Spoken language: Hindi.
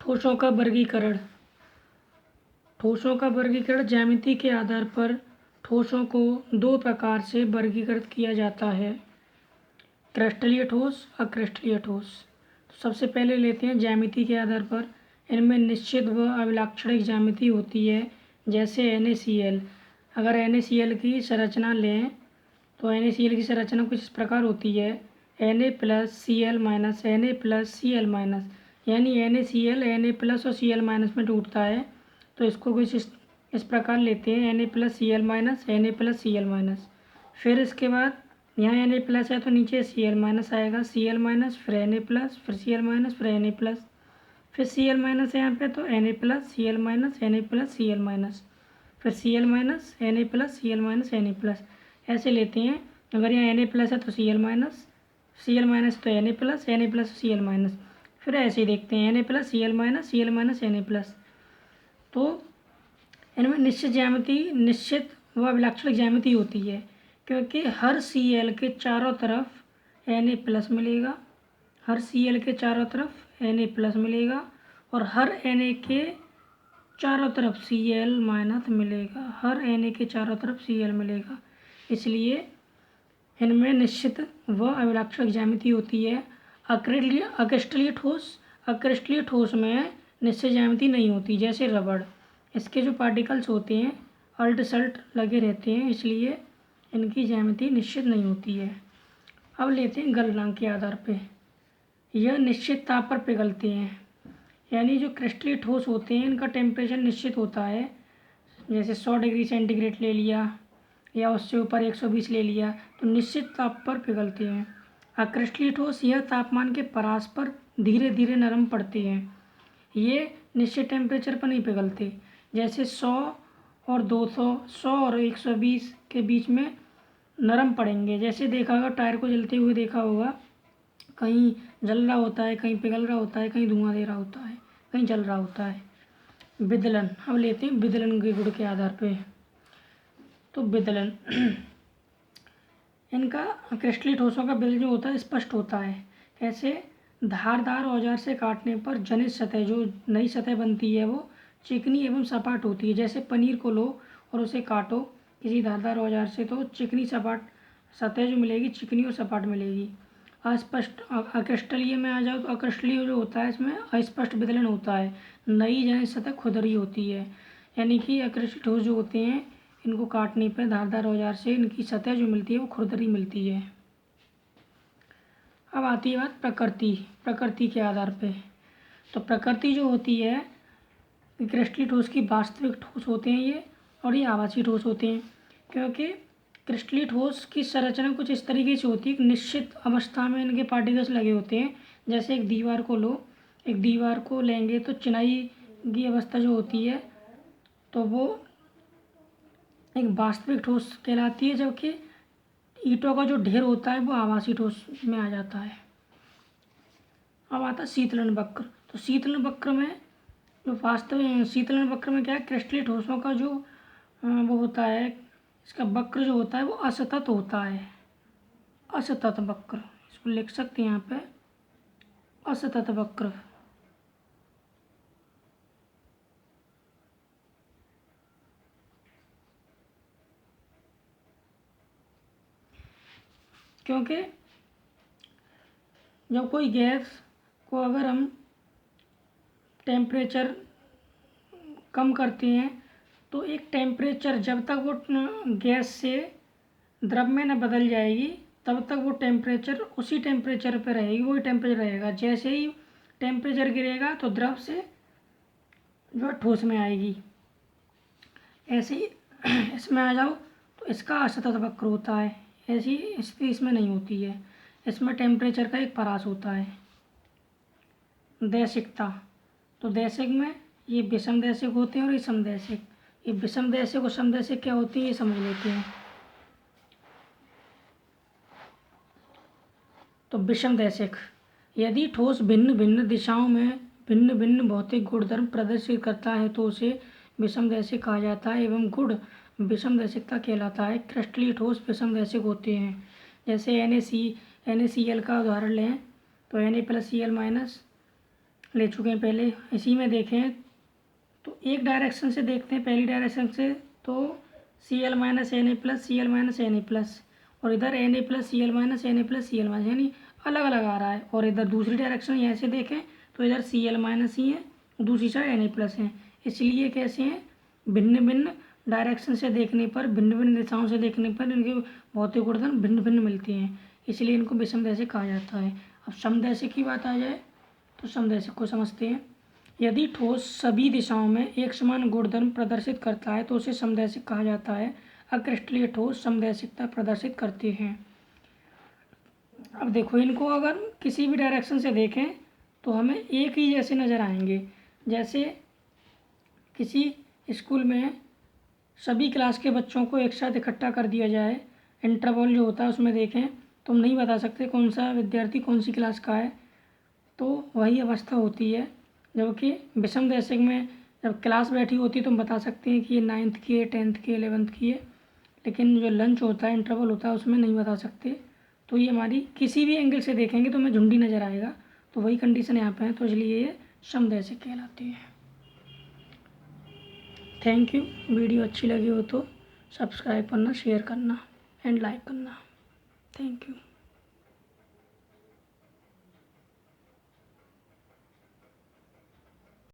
ठोसों का वर्गीकरण। ठोसों का वर्गीकरण ज्यामिति के आधार पर ठोसों को दो प्रकार से वर्गीकृत किया जाता है, क्रिस्टलीय ठोस, अक्रिस्टलीय ठोस। तो सबसे पहले लेते हैं ज्यामिति के आधार पर। इनमें निश्चित व अभिलाक्षणिक ज्यामिति होती है, जैसे NaCl। अगर NaCl की संरचना लें तो NaCl की संरचना कुछ इस प्रकार होती है, Na+Cl-, Na+Cl-, यानी NaCl Na+ और Cl- में टूटता है। तो इसको कुछ इस प्रकार लेते हैं, Na+Cl-, Na+Cl-। फिर इसके बाद यहाँ Na+ है तो नीचे Cl- आएगा, Cl-, फिर Na+, फिर Cl-, फिर Na+, फिर Cl- है यहाँ पे तो Na+, Cl-, Na+, Cl-, फिर Cl-, Na+, Cl-, Na+, ऐसे लेते हैं। अगर यहाँ Na+ है तो Cl-, Cl- तो Na+, Cl-। फिर ऐसे ही देखते हैं Na+, Cl-, Cl-, Na+। तो इनमें निश्चित ज्यामिति, निश्चित व अभिलाक्षणिक ज्यामिति होती है, क्योंकि हर Cl के चारों तरफ Na+ मिलेगा, हर Cl के चारों तरफ Na+ मिलेगा और हर Na के चारों तरफ Cl- मिलेगा, हर Na के चारों तरफ Cl मिलेगा। इसलिए इनमें निश्चित व अभिलाक्षणिक ज्यामिति होती है। अक्रिस्टलीय ठोस, अक्रिस्टलीय ठोस में निश्चित ज्यामिति नहीं होती, जैसे रबड़। इसके जो पार्टिकल्स होते हैं अल्ट सल्ट लगे रहते हैं, इसलिए इनकी ज्यामिति निश्चित नहीं होती है। अब लेते हैं गलनांक के आधार पे। यह निश्चित ताप पर पिघलते हैं, यानी जो क्रिस्टलीय ठोस होते हैं इनका टेम्परेचर निश्चित होता है, जैसे 100 डिग्री सेंटीग्रेड ले लिया या उससे ऊपर 120 ले लिया, तो निश्चित ताप पर पिघलते हैं। अक्रिस्टलीय ठोस यह तापमान के परास पर धीरे धीरे नरम पड़ते हैं, ये निश्चित टेम्परेचर पर नहीं पिघलते। जैसे 100 और 200, 100 और 120 के बीच में नरम पड़ेंगे। जैसे देखा होगा, टायर को जलते हुए देखा होगा, कहीं जल रहा होता है, कहीं पिघल रहा होता है, कहीं धुआं दे रहा होता है, कहीं जल रहा होता है। विदलन, अब लेते हैं विदलन के गुण के आधार पे। तो विदलन इनका क्रिस्टलीय ठोसों का विदलन जो होता है स्पष्ट होता है। कैसे? धारदार औजार से काटने पर जनित सतह, जो नई सतह बनती है, वो चिकनी एवं सपाट होती है। जैसे पनीर को लो और उसे काटो किसी धारदार औजार से, तो चिकनी सपाट सतह जो मिलेगी, चिकनी और सपाट मिलेगी। अस्पष्ट अक्रिस्टलीय में आ जाओ तो अक्रिस्टलीय जो होता है इसमें अस्पष्ट विदलन होता है, नई जनित सतह खुरदरी होती है। यानी कि अक्रिस्टलीय ठोस जो होते हैं इनको काटने पर धारदार औजार से इनकी सतह जो मिलती है वो खुरदरी मिलती है। अब आती है बात प्रकृति, प्रकृति के आधार पे। तो प्रकृति जो होती है, क्रिस्टलीय ठोस की वास्तविक ठोस होते हैं ये, और ये आभासी ठोस होते हैं। क्योंकि क्रिस्टलीय ठोस की संरचना कुछ इस तरीके से होती है, एक निश्चित अवस्था में इनके पार्टिकल्स लगे होते हैं। जैसे एक दीवार को लो, एक दीवार को लेंगे तो चिनाई की अवस्था जो होती है तो वो एक वास्तविक ठोस कहलाती है, जबकि ईंटों का जो ढेर होता है वो आभासी ठोस में आ जाता है। अब आता है शीतलन वक्र। तो शीतलन वक्र में जो वास्तविक शीतलन वक्र में क्या है, क्रिस्टलीय ठोसों का जो वो होता है, इसका वक्र जो होता है वो असतत होता है, असतत वक्र, इसको लिख सकते हैं यहाँ पे, असतत वक्र। क्योंकि जब कोई गैस को अगर हम टेम्परेचर कम करते हैं तो एक टेम्परेचर, जब तक वो गैस से द्रव में न बदल जाएगी तब तक वो टेम्परेचर उसी टेम्परेचर पे रहेगी, वही टेम्परेचर रहेगा। जैसे ही टेम्परेचर गिरेगा तो द्रव से जो ठोस में आएगी। ऐसे ही इसमें आ जाओ तो इसका असतत वक्र होता है, ऐसी स्थिति इसमें नहीं होती है, इसमें टेम्परेचर का एक परास होता है। दैशिकता, तो दैशिक में ये विषम दैशिक होते हैं और ये समदैशिक। ये विषम दैशिक और समदैशिक क्या होती है ये समझ लेते हैं। तो विषम दैशिक, यदि ठोस भिन्न भिन्न दिशाओं में भिन्न भिन्न भौतिक गुणधर्म प्रदर्शित करता है तो उसे विषम दैशिक कहा जाता है एवं गुण विषम दैशिकता कहलाता है। क्रिस्टलीय ठोस विषम दैशिक होते हैं। जैसे NaCl का उदाहरण लें तो Na+Cl- ले चुके हैं पहले। इसी में देखें तो एक डायरेक्शन से देखते हैं, पहली डायरेक्शन से तो Cl minus N A plus C L minus N A plus, और इधर N A plus C L minus N A plus C L minus, यानी अलग अलग आ रहा है। और इधर दूसरी डायरेक्शन यहाँ से देखें तो इधर सी एल माइनस ही है, दूसरी साइड एन ए प्लस है। इसलिए कैसे हैं, भिन्न भिन्न डायरेक्शन से देखने पर, भिन्न भिन्न दिशाओं से देखने पर इनके भौतिक गुणधर्म भिन्न भिन्न मिलते हैं, इसलिए इनको विषमदैशिक कहा जाता है। अब समदैशिक की बात आ जाए तो समदैशिक को समझते हैं। यदि ठोस सभी दिशाओं में एक समान गुणधर्म प्रदर्शित करता है तो उसे समदैशिक कहा जाता है। अक्रिस्टलीय ठोस समदैशिकता प्रदर्शित करते हैं। अब देखो, इनको अगर किसी भी डायरेक्शन से देखें तो हमें एक ही जैसे नज़र आएंगे। जैसे किसी स्कूल में सभी क्लास के बच्चों को एक साथ इकट्ठा कर दिया जाए, इंटरवल जो होता है उसमें देखें तो हम नहीं बता सकते कौन सा विद्यार्थी कौन सी क्लास का है, तो वही अवस्था होती है। जबकि विषमदैशिक में जब क्लास बैठी होती है तो हम बता सकते हैं कि ये 9th की है, 10th की, 11th की है, लेकिन जो लंच होता है, इंटरवल होता है, उसमें नहीं बता सकते। तो ये हमारी किसी भी एंगल से देखेंगे तो हमें झुंडी नज़र आएगा, तो वही कंडीशन यहाँ पे है, तो इसलिए ये समदैशिक कहलाती है। Thank you. वीडियो अच्छी लगी हो तो सब्सक्राइब करना, शेयर करना एंड लाइक करना। Thank you.